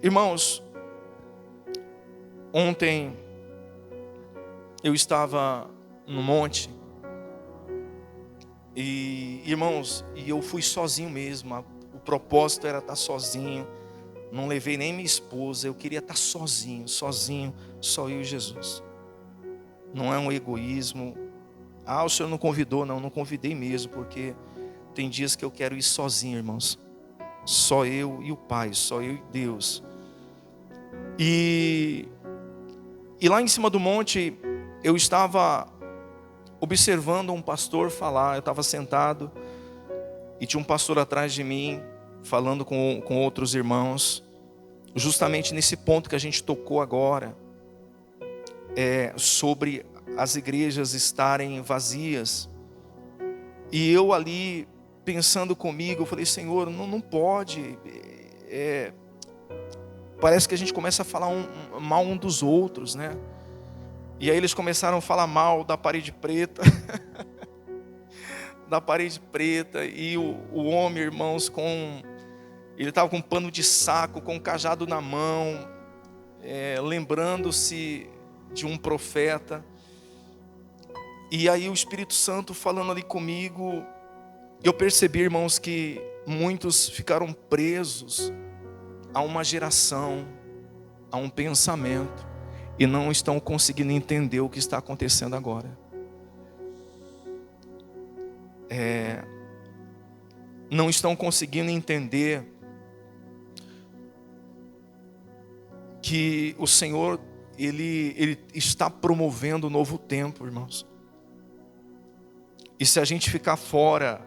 Irmãos, ontem eu estava no monte e, irmãos, eu fui sozinho mesmo. O propósito era estar sozinho. Não levei nem minha esposa. Eu queria estar sozinho, só eu e Jesus. Não é um egoísmo. O Senhor não convidou? Não convidei mesmo, porque tem dias que eu quero ir sozinho, irmãos. Só eu e o Pai, só eu e Deus. E lá em cima do monte, eu estava observando um pastor falar. Eu estava sentado e tinha um pastor atrás de mim, falando com outros irmãos, justamente nesse ponto que a gente tocou agora, sobre as igrejas estarem vazias. E eu ali, pensando comigo, eu falei: Senhor, não pode. Parece que a gente começa a falar mal um dos outros, né? E aí eles começaram a falar mal da parede preta. Da parede preta. E o homem, irmãos, ele estava com um pano de saco, com um cajado na mão, lembrando-se de um profeta. E aí o Espírito Santo falando ali comigo, eu percebi, irmãos, que muitos ficaram presos a uma geração, a um pensamento, e não estão conseguindo entender o que está acontecendo agora. Não estão conseguindo entender que o Senhor, Ele está promovendo um novo tempo, irmãos. E se a gente ficar fora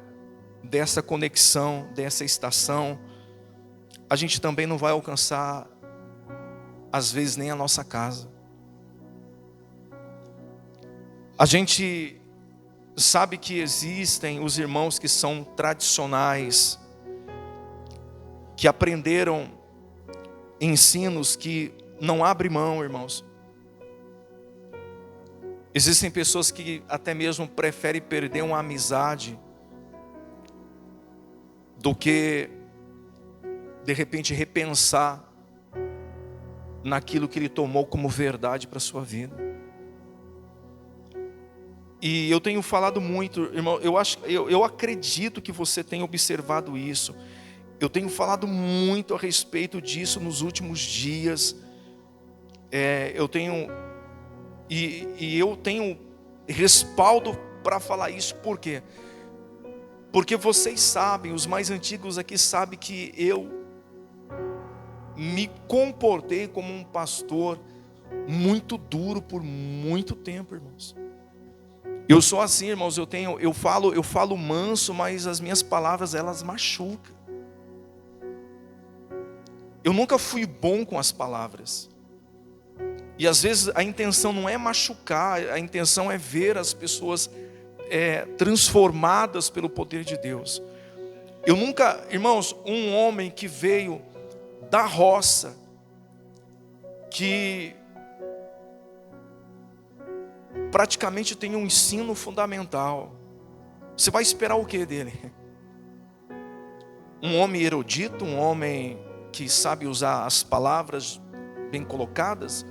dessa conexão, dessa estação, a gente também não vai alcançar, às vezes, nem a nossa casa. A gente sabe que existem os irmãos que são tradicionais, que aprenderam ensinos que não abrem mão, irmãos. Existem pessoas que até mesmo preferem perder uma amizade do que, de repente, repensar naquilo que ele tomou como verdade para a sua vida. E eu tenho falado muito, irmão, eu acredito que você tenha observado isso. Eu tenho falado muito a respeito disso nos últimos dias. Eu tenho respaldo para falar isso. Por quê? Porque vocês sabem, os mais antigos aqui sabem que eu me comportei como um pastor muito duro por muito tempo, irmãos. Eu sou assim, irmãos, eu falo manso, mas as minhas palavras, elas machucam. Eu nunca fui bom com as palavras. E às vezes a intenção não é machucar, a intenção é ver as pessoas transformadas pelo poder de Deus. Eu nunca, irmãos, um homem que veio da roça, que praticamente tem um ensino fundamental, você vai esperar o que dele? Um homem erudito, um homem que sabe usar as palavras bem colocadas?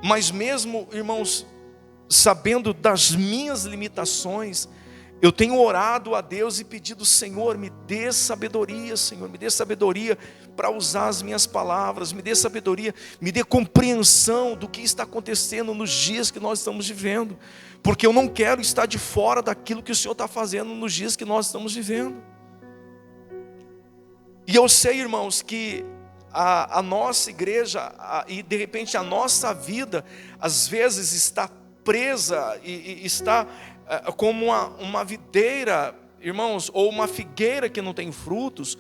Mas mesmo, irmãos, sabendo das minhas limitações, eu tenho orado a Deus e pedido: Senhor, me dê sabedoria, Senhor, me dê sabedoria para usar as minhas palavras, me dê sabedoria, me dê compreensão do que está acontecendo nos dias que nós estamos vivendo, porque eu não quero estar de fora daquilo que o Senhor está fazendo nos dias que nós estamos vivendo. E eu sei, irmãos, que a nossa igreja e de repente a nossa vida às vezes está presa e está como uma videira, irmãos, ou uma figueira que não tem frutos,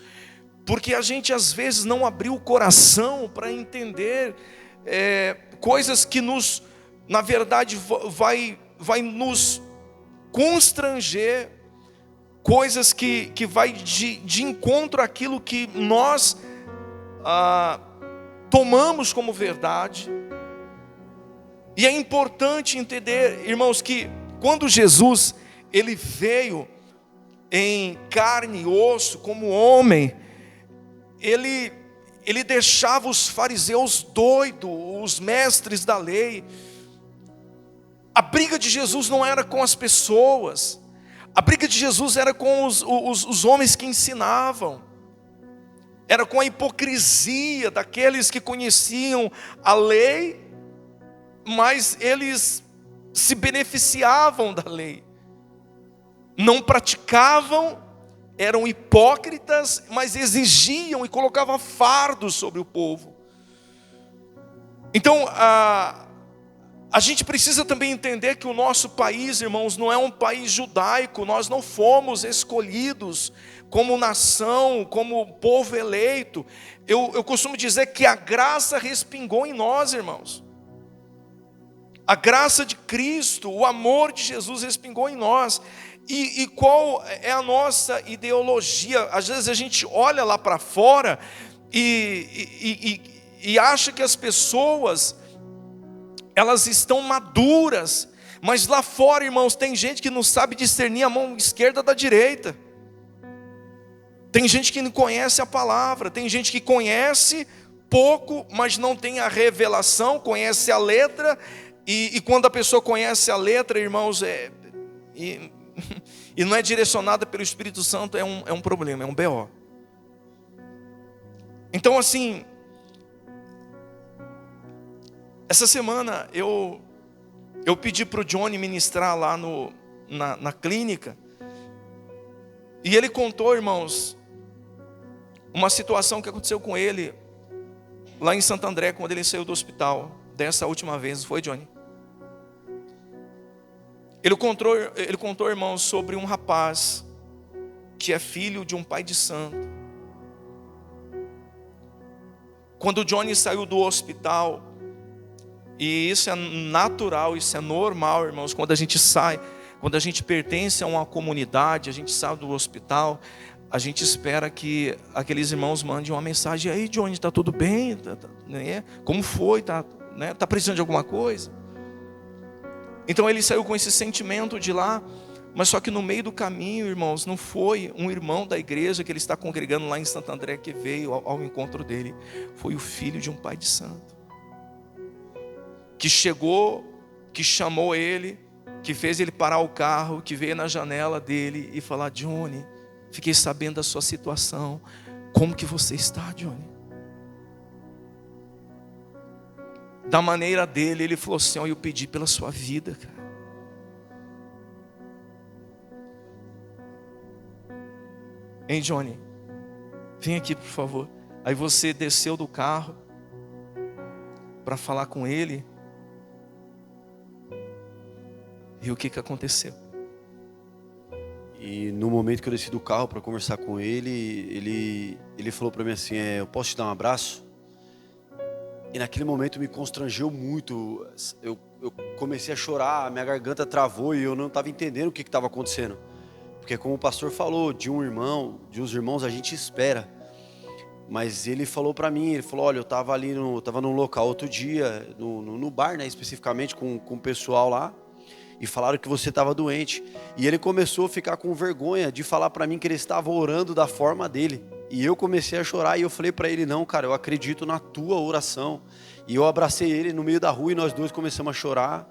porque a gente às vezes não abriu o coração para entender coisas que nos, na verdade, vai nos constranger, coisas que vai de encontro àquilo que nós tomamos como verdade. E é importante entender, irmãos, que quando Jesus ele veio em carne e osso como homem, ele deixava os fariseus doidos, os mestres da lei. A briga de Jesus não era com as pessoas, a briga de Jesus era com os homens que ensinavam, era com a hipocrisia daqueles que conheciam a lei, mas eles se beneficiavam da lei, não praticavam, eram hipócritas, mas exigiam e colocavam fardos sobre o povo. Então, a gente precisa também entender que o nosso país, irmãos, não é um país judaico. Nós não fomos escolhidos como nação, como povo eleito. Eu costumo dizer que a graça respingou em nós, irmãos. A graça de Cristo, o amor de Jesus respingou em nós. E qual é a nossa ideologia? Às vezes a gente olha lá para fora e acha que as pessoas, elas estão maduras, mas lá fora, irmãos, tem gente que não sabe discernir a mão esquerda da direita. Tem gente que não conhece a palavra, tem gente que conhece pouco, mas não tem a revelação, conhece a letra, e quando a pessoa conhece a letra, irmãos, e não é direcionada pelo Espírito Santo, é um problema, é um BO. Então, assim, essa semana eu pedi para o Johnny ministrar lá na clínica, e ele contou, irmãos, uma situação que aconteceu com ele lá em Santo André, quando ele saiu do hospital, dessa última vez, foi, Johnny? Ele contou, irmãos, sobre um rapaz que é filho de um pai de santo. Quando o Johnny saiu do hospital, e isso é natural, isso é normal, irmãos, quando a gente sai, quando a gente pertence a uma comunidade, a gente sai do hospital, a gente espera que aqueles irmãos mandem uma mensagem: aí, Johnny, está tudo bem? Né? Como foi? Tá precisando de alguma coisa? Então ele saiu com esse sentimento de lá, mas só que no meio do caminho, irmãos, não foi um irmão da igreja que ele está congregando lá em Santo André que veio ao encontro dele, foi o filho de um pai de santo, que chegou, que chamou ele, que fez ele parar o carro, que veio na janela dele e falar: Johnny, fiquei sabendo da sua situação, como que você está, Johnny? Da maneira dele, ele falou assim: eu pedi pela sua vida, cara. Hein, Johnny? Vem aqui, por favor. Aí você desceu do carro para falar com ele. E o que aconteceu? E no momento que eu desci do carro para conversar com ele falou para mim assim: eu posso te dar um abraço? E naquele momento me constrangeu muito. Eu comecei a chorar, minha garganta travou e eu não estava entendendo o que estava acontecendo. Porque como o pastor falou, de uns irmãos a gente espera. Mas ele falou para mim, ele falou: olha, eu estava num local outro dia, no bar, né, especificamente com o pessoal lá, e falaram que você estava doente. E ele começou a ficar com vergonha de falar para mim que ele estava orando da forma dele. E eu comecei a chorar e eu falei para ele: não, cara, eu acredito na tua oração. E eu abracei ele no meio da rua e nós dois começamos a chorar.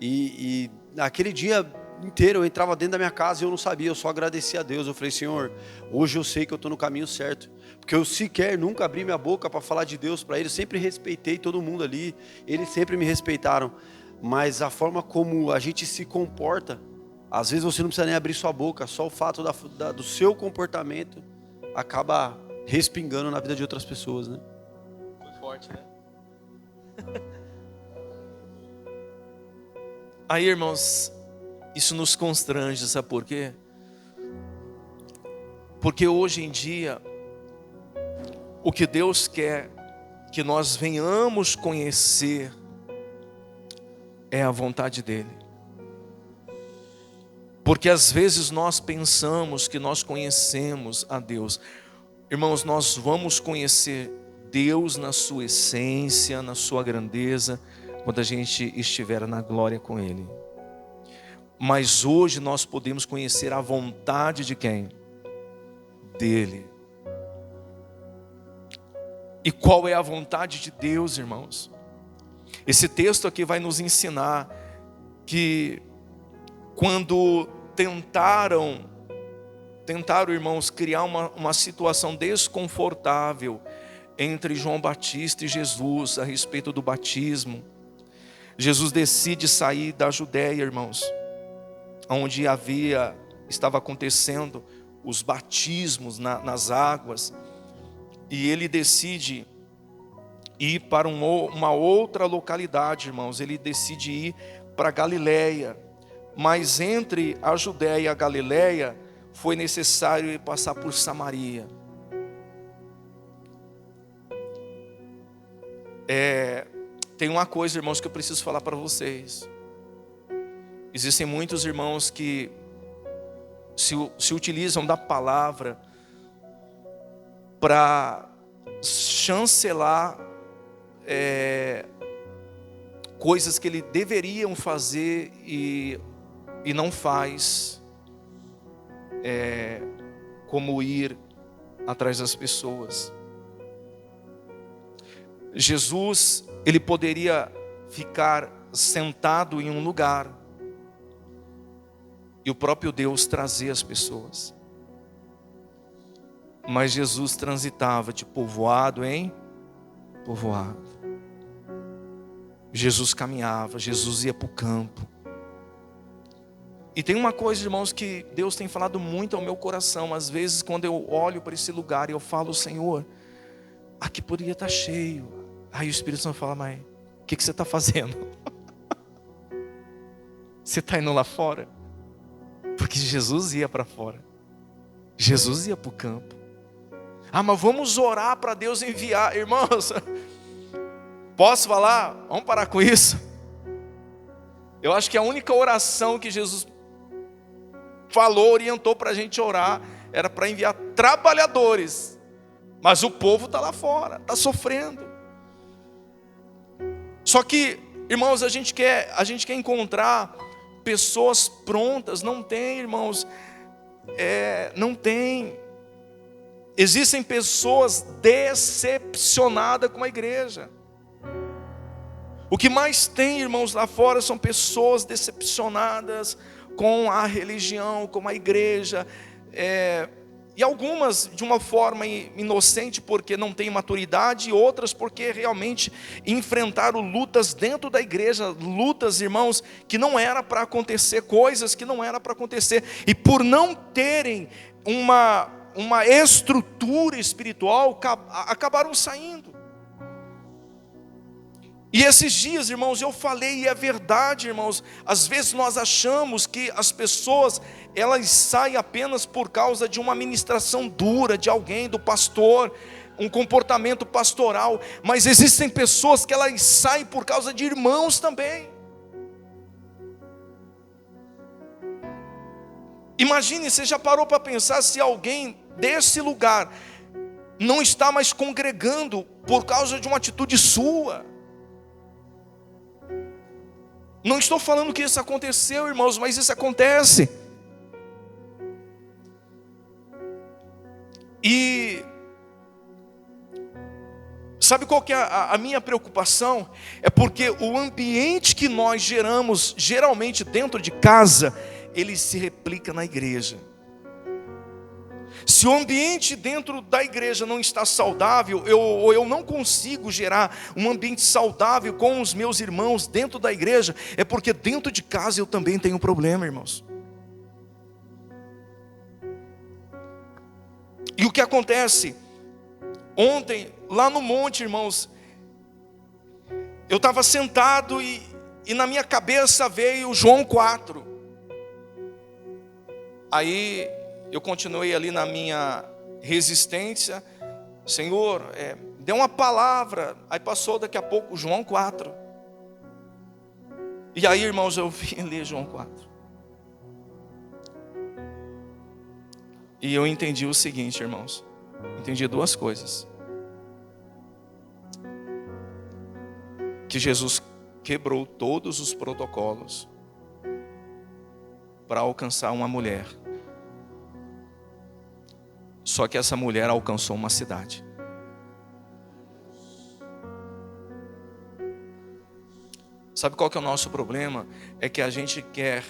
E naquele dia inteiro eu entrava dentro da minha casa e eu não sabia, eu só agradecia a Deus. Eu falei: Senhor, hoje eu sei que eu estou no caminho certo. Porque eu sequer nunca abri minha boca para falar de Deus para ele. Eu sempre respeitei todo mundo ali, eles sempre me respeitaram. Mas a forma como a gente se comporta, às vezes você não precisa nem abrir sua boca, só o fato do seu comportamento acaba respingando na vida de outras pessoas, né? Foi forte, né? Aí, irmãos, isso nos constrange, sabe por quê? Porque hoje em dia, o que Deus quer que nós venhamos conhecer é a vontade dEle. Porque às vezes nós pensamos que nós conhecemos a Deus. Irmãos, nós vamos conhecer Deus na sua essência, na sua grandeza, quando a gente estiver na glória com Ele. Mas hoje nós podemos conhecer a vontade de quem? Dele. E qual é a vontade de Deus, irmãos? Esse texto aqui vai nos ensinar que quando tentaram, irmãos, criar uma situação desconfortável entre João Batista e Jesus a respeito do batismo, Jesus decide sair da Judéia, irmãos, onde estava acontecendo os batismos nas águas, e ele decide ir para uma outra localidade, irmãos. Ele decide ir para Galiléia, mas entre a Judéia e a Galiléia foi necessário passar por Samaria. Tem uma coisa, irmãos, que eu preciso falar para vocês. Existem muitos irmãos que se utilizam da palavra para chancelar coisas que eles deveriam fazer e não faz, como ir atrás das pessoas. Jesus, ele poderia ficar sentado em um lugar e o próprio Deus trazer as pessoas, mas Jesus transitava de povoado em povoado. Jesus caminhava, Jesus ia para o campo. E tem uma coisa, irmãos, que Deus tem falado muito ao meu coração. Às vezes quando eu olho para esse lugar e eu falo: Senhor, aqui poderia estar cheio. Aí o Espírito Santo fala: mas o que você está fazendo? Você está indo lá fora? Porque Jesus ia para fora, Jesus ia para o campo. Ah, mas vamos orar para Deus enviar. Irmãos, posso falar? Vamos parar com isso. Eu acho que a única oração que Jesus falou, orientou para a gente orar, era para enviar trabalhadores. Mas o povo está lá fora, está sofrendo. Só que, irmãos, a gente quer encontrar pessoas prontas. Não tem, irmãos, não tem. Existem pessoas decepcionadas com a igreja. O que mais tem, irmãos, lá fora são pessoas decepcionadas com a religião, com a igreja, e algumas de uma forma inocente porque não tem maturidade, e outras porque realmente enfrentaram lutas dentro da igreja, lutas, irmãos, que não era para acontecer, coisas que não era para acontecer, e por não terem uma estrutura espiritual, acabaram saindo. E esses dias, irmãos, eu falei, e é verdade, irmãos, às vezes nós achamos que as pessoas, elas saem apenas por causa de uma ministração dura de alguém, do pastor, um comportamento pastoral, mas existem pessoas que elas saem por causa de irmãos também. Imagine, você já parou para pensar se alguém desse lugar não está mais congregando por causa de uma atitude sua? Não estou falando que isso aconteceu, irmãos, mas isso acontece. E sabe qual que é a minha preocupação? É porque o ambiente que nós geramos, geralmente dentro de casa, ele se replica na igreja. Se o ambiente dentro da igreja não está saudável, eu não consigo gerar um ambiente saudável com os meus irmãos dentro da igreja, é porque dentro de casa eu também tenho problema, irmãos. E o que acontece? Ontem, lá no monte, irmãos, eu estava sentado e na minha cabeça veio João 4. Aí eu continuei ali na minha resistência. Senhor, dê uma palavra. Aí passou daqui a pouco João 4. E aí, irmãos, eu vim ler João 4. E eu entendi o seguinte, irmãos. Entendi duas coisas. Que Jesus quebrou todos os protocolos para alcançar uma mulher. Só que essa mulher alcançou uma cidade. Sabe qual que é o nosso problema? É que a gente quer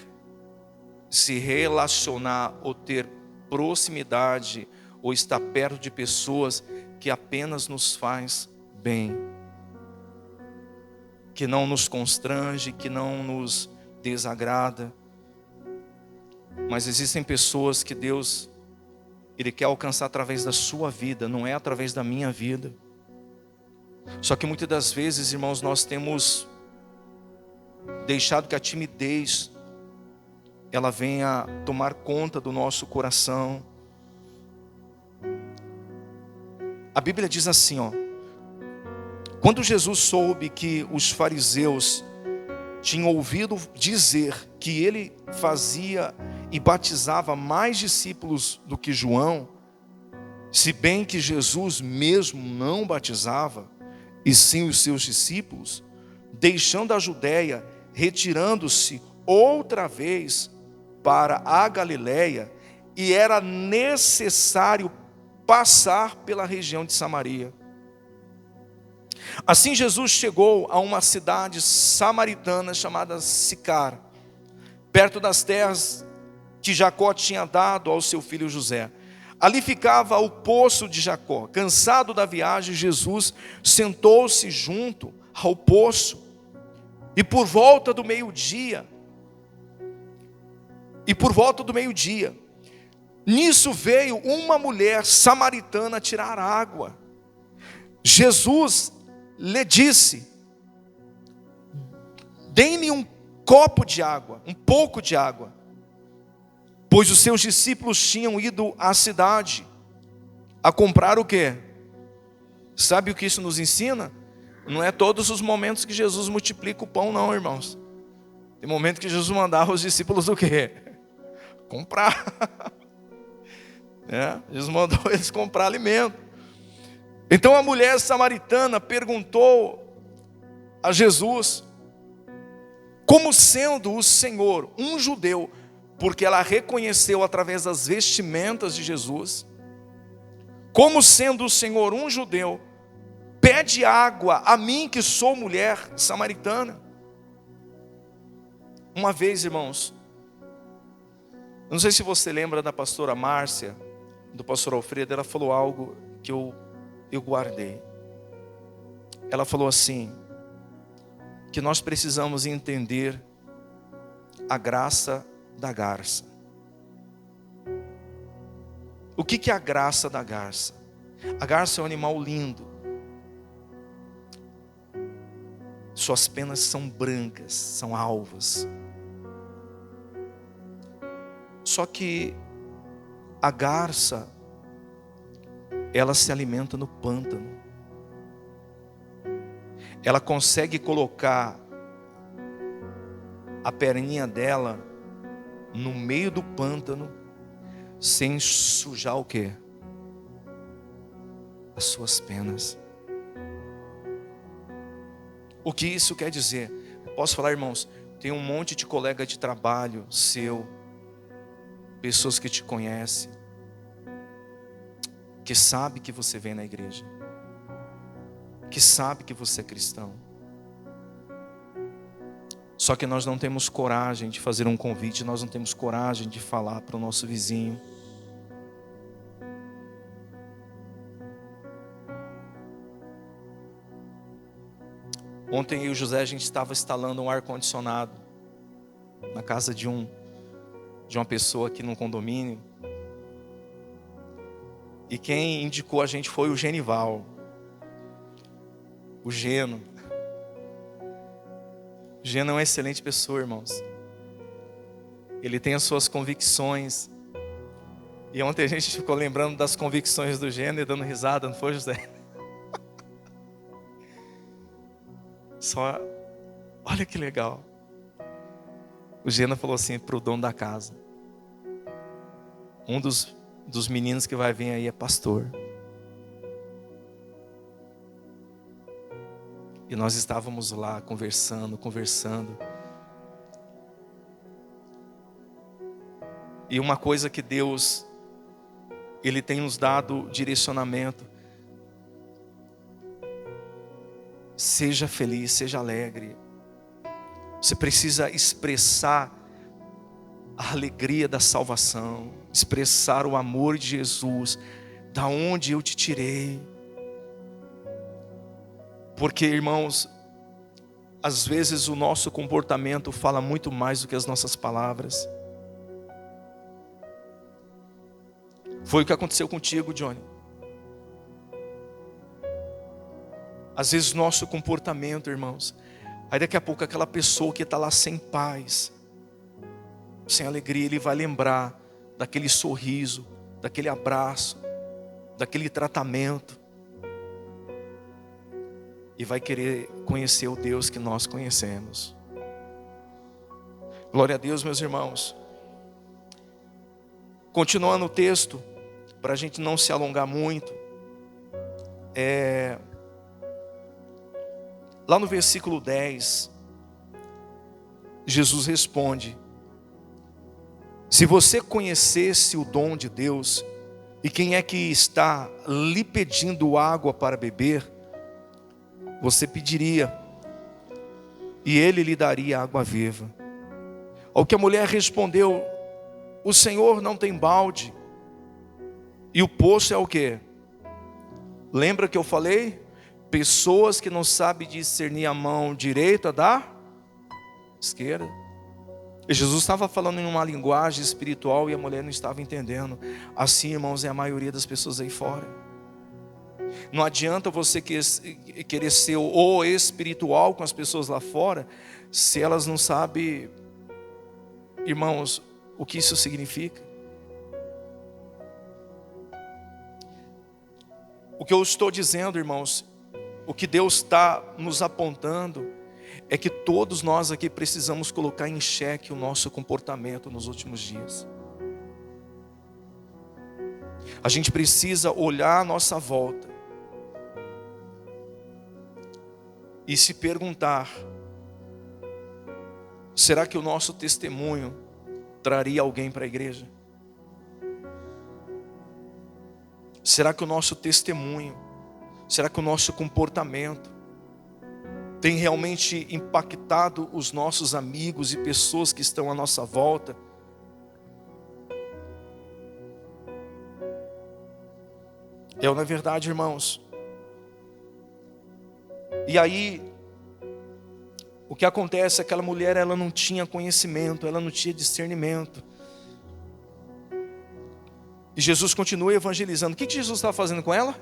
se relacionar ou ter proximidade ou estar perto de pessoas que apenas nos faz bem, que não nos constrange, que não nos desagrada. Mas existem pessoas que Deus, Ele quer alcançar através da sua vida, não é através da minha vida. Só que muitas das vezes, irmãos, nós temos deixado que a timidez ela venha tomar conta do nosso coração. A Bíblia diz assim, quando Jesus soube que os fariseus tinham ouvido dizer que ele fazia e batizava mais discípulos do que João, se bem que Jesus mesmo não batizava, e sim os seus discípulos, deixando a Judéia, retirando-se outra vez para a Galiléia, e era necessário passar pela região de Samaria. Assim Jesus chegou a uma cidade samaritana chamada Sicar, perto das terras que Jacó tinha dado ao seu filho José. Ali ficava o poço de Jacó. Cansado da viagem, Jesus sentou-se junto ao poço, e por volta do meio-dia, nisso veio uma mulher samaritana tirar água. Jesus lhe disse: dê-me um copo de água, um pouco de água, pois os seus discípulos tinham ido à cidade a comprar o quê? Sabe o que isso nos ensina? Não é todos os momentos que Jesus multiplica o pão, não, irmãos. Tem momento que Jesus mandava os discípulos o quê? Comprar. Jesus mandou eles comprar alimento. Então a mulher samaritana perguntou a Jesus, como sendo o Senhor um judeu, porque ela reconheceu através das vestimentas de Jesus, como sendo o Senhor um judeu, pede água a mim que sou mulher samaritana. Uma vez, irmãos, eu não sei se você lembra da pastora Márcia, do pastor Alfredo, ela falou algo que eu guardei. Ela falou assim, que nós precisamos entender a graça da garça. O que é a graça da garça? A garça é um animal lindo. Suas penas são brancas, são alvas. Só que a garça, ela se alimenta no pântano. Ela consegue colocar a perninha dela no meio do pântano, sem sujar o quê? As suas penas. O que isso quer dizer? Posso falar, irmãos? Tem um monte de colega de trabalho seu, pessoas que te conhecem, que sabe que você vem na igreja, que sabe que você é cristão. Só que nós não temos coragem de fazer um convite, nós não temos coragem de falar para o nosso vizinho. Ontem eu e o José, a gente estava instalando um ar-condicionado na casa de uma pessoa aqui num condomínio. E quem indicou a gente foi o Genival, o Geno. O Geno é uma excelente pessoa, irmãos. Ele tem as suas convicções. E ontem a gente ficou lembrando das convicções do Geno e dando risada, não foi, José? Só, olha que legal. O Geno falou assim para o dono da casa: um dos meninos que vai vir aí é pastor. E nós estávamos lá conversando. E uma coisa que Deus, Ele tem nos dado direcionamento. Seja feliz, seja alegre. Você precisa expressar a alegria da salvação, expressar o amor de Jesus, da onde eu te tirei. Porque, irmãos, às vezes o nosso comportamento fala muito mais do que as nossas palavras. Foi o que aconteceu contigo, Johnny. Às vezes o nosso comportamento, irmãos, aí daqui a pouco aquela pessoa que está lá sem paz, sem alegria, ele vai lembrar daquele sorriso, daquele abraço, daquele tratamento, e vai querer conhecer o Deus que nós conhecemos. Glória a Deus, meus irmãos. Continuando o texto, para a gente não se alongar muito, lá no versículo 10, Jesus responde: se você conhecesse o dom de Deus, e quem é que está lhe pedindo água para beber, você pediria, e ele lhe daria água viva. Ao que a mulher respondeu: o Senhor não tem balde, e o poço é o quê? Lembra que eu falei? Pessoas que não sabem discernir a mão direita da esquerda. E Jesus estava falando em uma linguagem espiritual e a mulher não estava entendendo. Assim, irmãos, é a maioria das pessoas aí fora. Não adianta você querer ser o espiritual com as pessoas lá fora, se elas não sabem, irmãos, o que isso significa. O que eu estou dizendo, irmãos, o que Deus está nos apontando, é que todos nós aqui precisamos colocar em xeque o nosso comportamento nos últimos dias. A gente precisa olhar à nossa volta e se perguntar: será que o nosso testemunho traria alguém para a igreja? Será que o nosso testemunho, será que o nosso comportamento tem realmente impactado os nossos amigos e pessoas que estão à nossa volta? Na verdade, irmãos. E aí, o que acontece é que aquela mulher, ela não tinha conhecimento, ela não tinha discernimento. E Jesus continua evangelizando. O que Jesus estava fazendo com ela?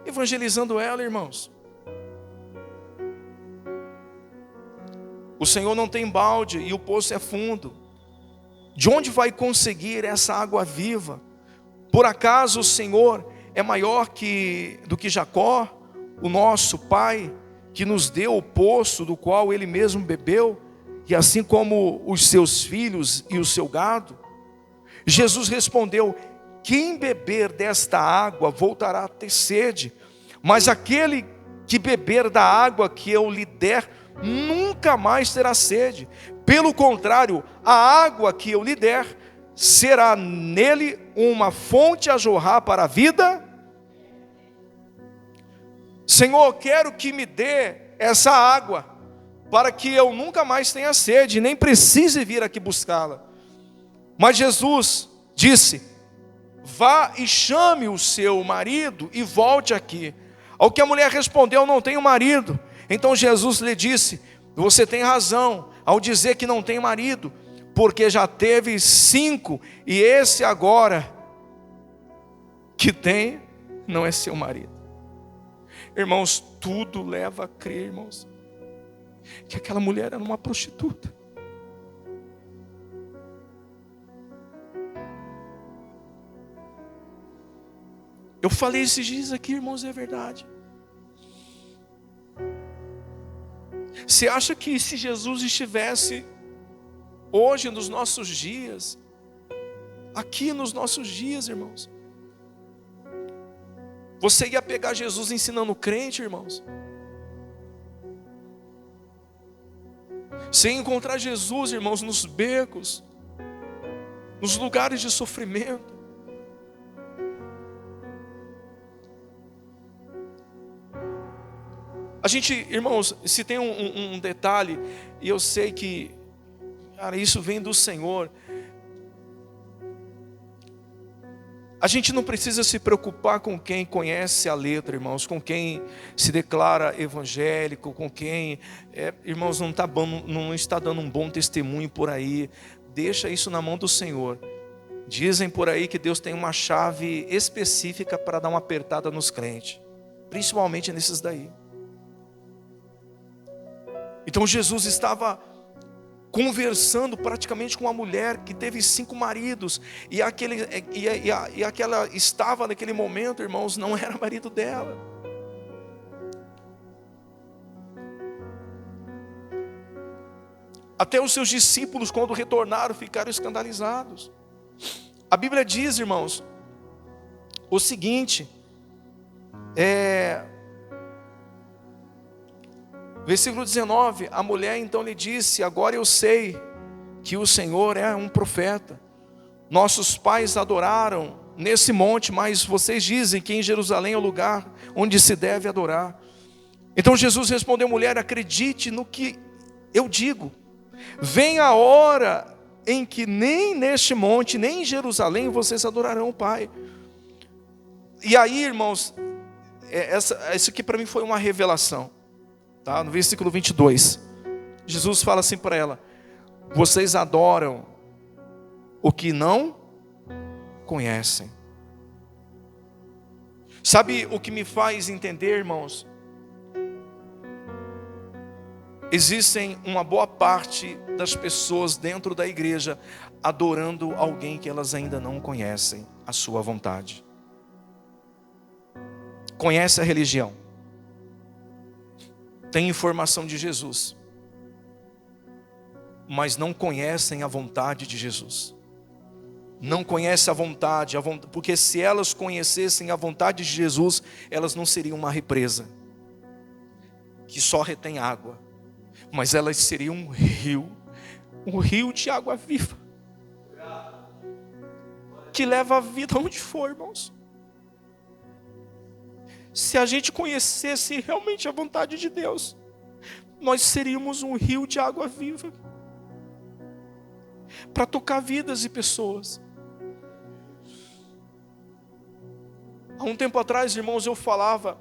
Evangelizando ela, irmãos. O Senhor não tem balde e o poço é fundo. De onde vai conseguir essa água viva? Por acaso o Senhor é maior do que Jacó, o nosso pai, que nos deu o poço do qual ele mesmo bebeu, e assim como os seus filhos e o seu gado? Jesus respondeu: quem beber desta água voltará a ter sede, mas aquele que beber da água que eu lhe der, nunca mais terá sede. Pelo contrário, a água que eu lhe der será nele uma fonte a jorrar para a vida. Senhor, quero que me dê essa água, para que eu nunca mais tenha sede, nem precise vir aqui buscá-la. Mas Jesus disse: vá e chame o seu marido e volte aqui. Ao que a mulher respondeu: não tenho marido. Então Jesus lhe disse: você tem razão ao dizer que não tem marido, porque já teve 5, e esse agora que tem não é seu marido. Irmãos, tudo leva a crer, irmãos, que aquela mulher era uma prostituta. Eu falei esses dias aqui, irmãos, é verdade. Você acha que se Jesus estivesse hoje nos nossos dias, aqui nos nossos dias, irmãos, você ia pegar Jesus ensinando crente, irmãos? Você ia encontrar Jesus, irmãos, nos becos, nos lugares de sofrimento. A gente, irmãos, se tem um detalhe, e eu sei que, cara, isso vem do Senhor. A gente não precisa se preocupar com quem conhece a letra, irmãos, com quem se declara evangélico, com quem, irmãos, não está dando um bom testemunho por aí. Deixa isso na mão do Senhor. Dizem por aí que Deus tem uma chave específica para dar uma apertada nos crentes, principalmente nesses daí. Então Jesus estava conversando praticamente com uma mulher que teve 5 maridos, e aquela estava naquele momento, irmãos, não era marido dela. Até os seus discípulos, quando retornaram, ficaram escandalizados. A Bíblia diz, irmãos, o seguinte, versículo 19, a mulher então lhe disse: agora eu sei que o Senhor é um profeta. Nossos pais adoraram nesse monte, mas vocês dizem que em Jerusalém é o lugar onde se deve adorar. Então Jesus respondeu: mulher, acredite no que eu digo. Vem a hora em que nem neste monte, nem em Jerusalém vocês adorarão o Pai. E aí, irmãos, isso aqui para mim foi uma revelação. Tá? No versículo 22, Jesus fala assim para ela: vocês adoram o que não conhecem. Sabe o que me faz entender, irmãos? Existem uma boa parte das pessoas dentro da igreja adorando alguém que elas ainda não conhecem a sua vontade. Conhece a religião, tem informação de Jesus, mas não conhecem a vontade de Jesus. Não conhecem a vontade, porque se elas conhecessem a vontade de Jesus, elas não seriam uma represa que só retém água, mas elas seriam um rio de água viva, que leva a vida onde for, irmãos. Se a gente conhecesse realmente a vontade de Deus, nós seríamos um rio de água viva, para tocar vidas de pessoas. Há um tempo atrás, irmãos, eu falava,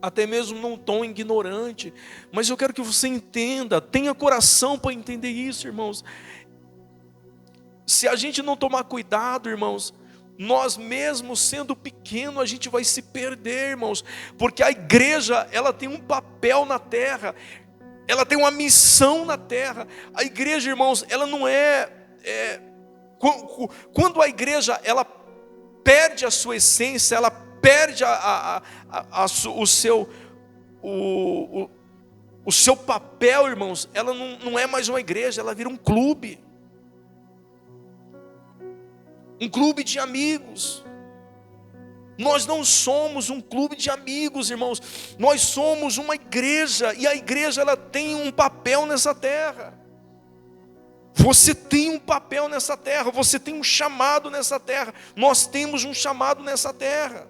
até mesmo num tom ignorante, mas eu quero que você entenda, tenha coração para entender isso, irmãos. Se a gente não tomar cuidado, irmãos, nós mesmo sendo pequeno, a gente vai se perder, irmãos, porque a igreja, ela tem um papel na terra, ela tem uma missão na terra. A igreja, irmãos, ela não quando a igreja, ela perde a sua essência, ela perde o seu papel, irmãos, ela não é mais uma igreja, ela vira um clube de amigos. Nós não somos um clube de amigos, irmãos, nós somos uma igreja, e a igreja, ela tem um papel nessa terra. Você tem um papel nessa terra, você tem um chamado nessa terra, nós temos um chamado nessa terra.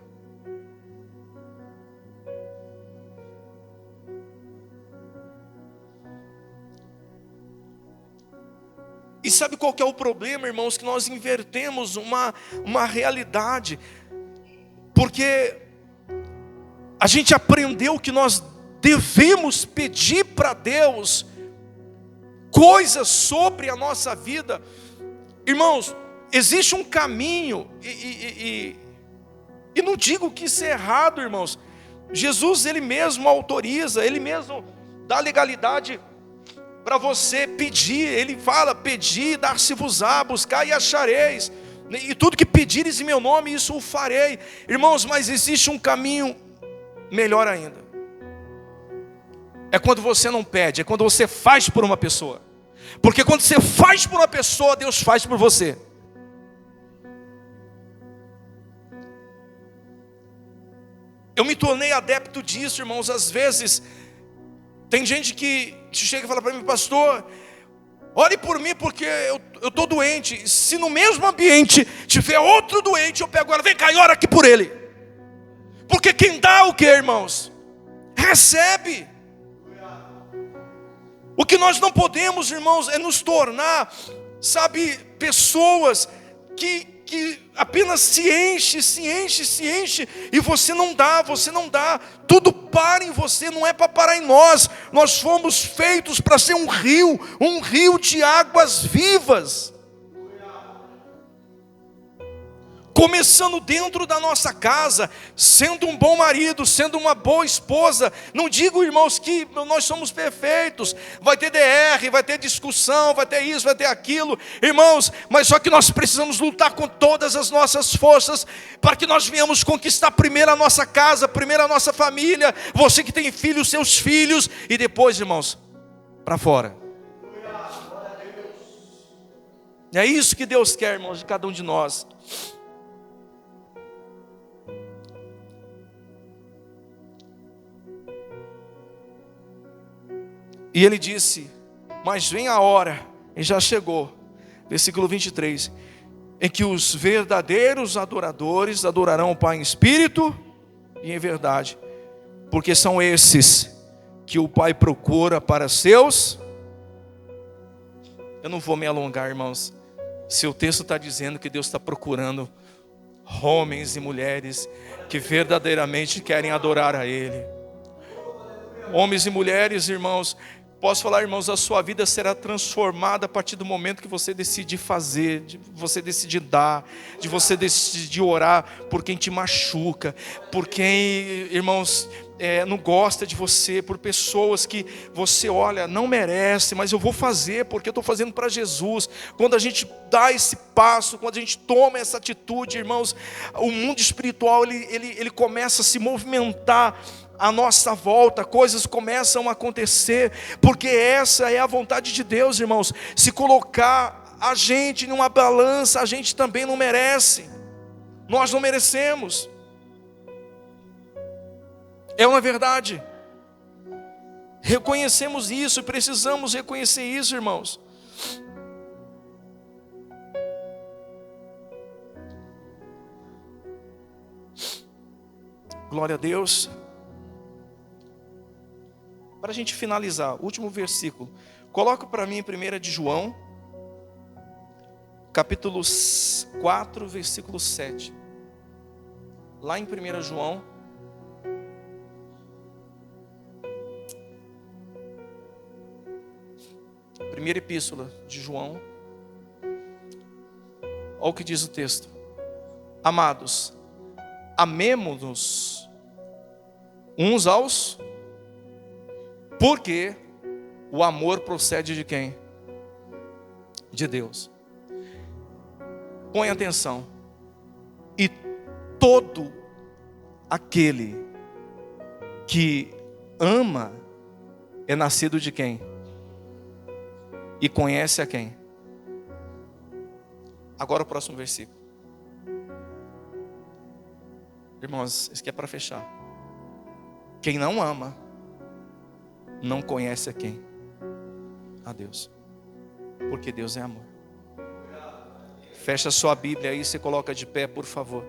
E sabe qual que é o problema, irmãos? Que nós invertemos uma realidade, porque a gente aprendeu que nós devemos pedir para Deus coisas sobre a nossa vida. Irmãos, existe um caminho, e não digo que isso é errado, irmãos. Jesus, Ele mesmo autoriza, Ele mesmo dá legalidade para você pedir. Ele fala: pedi, dar-se-vos-á, buscar e achareis, e tudo que pedires em meu nome, isso o farei. Irmãos, mas existe um caminho melhor ainda. É quando você não pede, é quando você faz por uma pessoa. Porque quando você faz por uma pessoa, Deus faz por você. Eu me tornei adepto disso, irmãos. Às vezes tem gente que chega e fala para mim: pastor, ore por mim porque eu estou doente. Se no mesmo ambiente tiver outro doente, eu pego ela: vem cá e ora aqui por ele. Porque quem dá o que, irmãos? É recebe. O que nós não podemos, irmãos, é nos tornar, sabe, pessoas que apenas se enche, e você não dá, tudo para em você, não é para parar em nós. Nós fomos feitos para ser um rio de águas vivas. Começando dentro da nossa casa, sendo um bom marido, sendo uma boa esposa. Não digo, irmãos, que nós somos perfeitos. Vai ter DR, vai ter discussão, vai ter isso, vai ter aquilo. Irmãos, mas só que nós precisamos lutar com todas as nossas forças, para que nós venhamos conquistar primeiro a nossa casa, primeiro a nossa família. Você que tem filhos, seus filhos, e depois, irmãos, para fora. É isso que Deus quer, irmãos, de cada um de nós. E ele disse: mas vem a hora, e já chegou, versículo 23, em que os verdadeiros adoradores adorarão o Pai em espírito e em verdade, porque são esses que o Pai procura para seus. Eu não vou me alongar, irmãos, se o texto está dizendo que Deus está procurando homens e mulheres que verdadeiramente querem adorar a Ele. Homens e mulheres, irmãos, posso falar, irmãos, a sua vida será transformada a partir do momento que você decidir fazer, de você decidir dar, de você decidir orar por quem te machuca, por quem, irmãos, não gosta de você, por pessoas que você olha, não merece, mas eu vou fazer porque eu estou fazendo para Jesus. Quando a gente dá esse passo, quando a gente toma essa atitude, irmãos, o mundo espiritual ele começa a se movimentar à nossa volta, coisas começam a acontecer, porque essa é a vontade de Deus, irmãos. Se colocar a gente numa balança, a gente também não merece, nós não merecemos. É uma verdade. Reconhecemos isso, precisamos reconhecer isso, irmãos. Glória a Deus. Para a gente finalizar, último versículo. Coloca para mim em 1 de João, capítulo 4, versículo 7. Lá em 1 João, primeira epístola de João, olha o que diz o texto: amados, amemo-nos uns aos, porque o amor procede de quem? De Deus. Põe atenção. E todo aquele que ama é nascido de quem? E conhece a quem? Agora o próximo versículo. Irmãos, isso aqui é para fechar. Quem não ama não conhece a quem? A Deus. Porque Deus é amor. Fecha sua Bíblia aí, você coloca de pé, por favor.